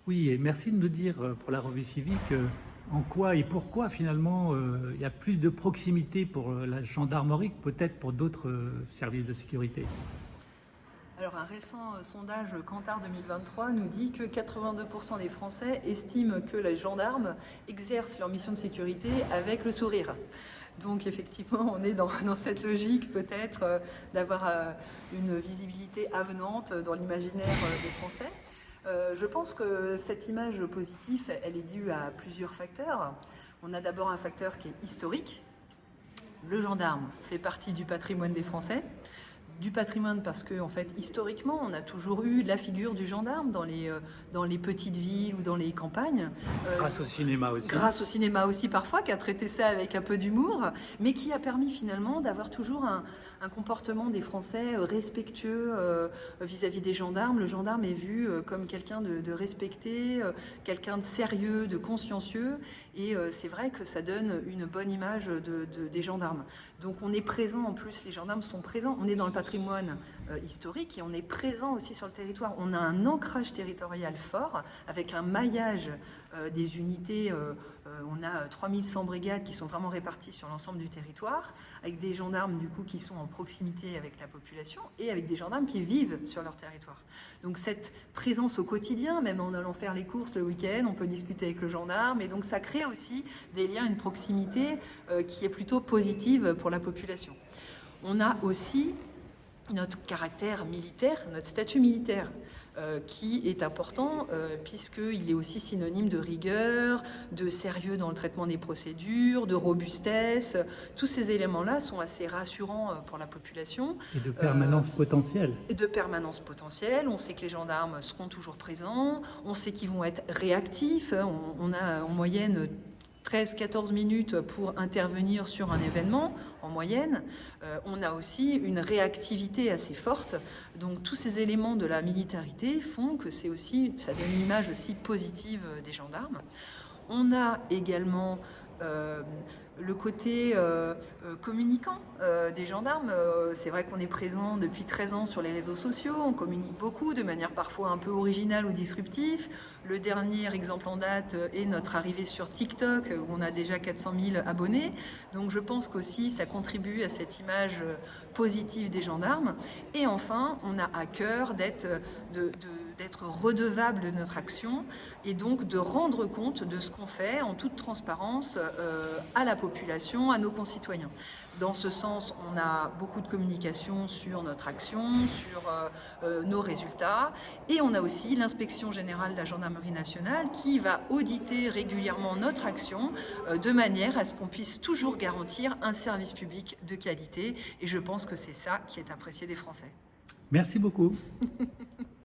Oui, et merci de nous dire pour la revue civique en quoi et pourquoi finalement il y a plus de proximité pour la gendarmerie que peut-être pour d'autres services de sécurité. Alors un récent sondage Kantar 2023 nous dit que 82% des Français estiment que les gendarmes exercent leur mission de sécurité avec le sourire. Donc effectivement, on est dans cette logique peut-être d'avoir une visibilité avenante dans l'imaginaire des Français. Je pense que cette image positive, elle est due à plusieurs facteurs. On a d'abord un facteur qui est historique. Le gendarme fait partie du patrimoine des Français. Du patrimoine parce que, en fait, historiquement, on a toujours eu la figure du gendarme dans les petites villes ou dans les campagnes. Grâce au cinéma aussi. Grâce au cinéma aussi parfois, qui a traité ça avec un peu d'humour, mais qui a permis finalement d'avoir toujours un comportement des Français respectueux vis-à-vis des gendarmes. Le gendarme est vu comme quelqu'un de respecté, quelqu'un de sérieux, de consciencieux, et c'est vrai que ça donne une bonne image des gendarmes. Donc on est présent, en plus les gendarmes sont présents, on est dans le patrimoine historique et on est présent aussi sur le territoire. On a un ancrage territorial fort avec un maillage des unités. On a 3100 brigades qui sont vraiment réparties sur l'ensemble du territoire, avec des gendarmes du coup qui sont en proximité avec la population et avec des gendarmes qui vivent sur leur territoire. Donc cette présence au quotidien, même en allant faire les courses le week-end, on peut discuter avec le gendarme, et donc ça crée aussi des liens, une proximité qui est plutôt positive pour la population. On a aussi notre caractère militaire, notre statut militaire, qui est important puisqu'il est aussi synonyme de rigueur, de sérieux dans le traitement des procédures, de robustesse. Tous ces éléments-là sont assez rassurants pour la population. Et de permanence potentielle. Et de permanence potentielle. On sait que les gendarmes seront toujours présents, on sait qu'ils vont être réactifs. On a en moyenne 13-14 minutes pour intervenir sur un événement, en moyenne. On a aussi une réactivité assez forte. Donc tous ces éléments de la militarité font que ça donne une image aussi positive des gendarmes. On a également le côté communicant des gendarmes. C'est vrai qu'on est présent depuis 13 ans sur les réseaux sociaux, on communique beaucoup de manière parfois un peu originale ou disruptive. Le dernier exemple en date est notre arrivée sur TikTok, où on a déjà 400 000 abonnés. Donc je pense qu'aussi ça contribue à cette image positive des gendarmes. Et enfin, on a à cœur d'être redevable de notre action et donc de rendre compte de ce qu'on fait en toute transparence à la population, à nos concitoyens. Dans ce sens, on a beaucoup de communication sur notre action, sur nos résultats, et on a aussi l'inspection générale de la gendarmerie nationale qui va auditer régulièrement notre action de manière à ce qu'on puisse toujours garantir un service public de qualité, et je pense que c'est ça qui est apprécié des Français. Merci beaucoup.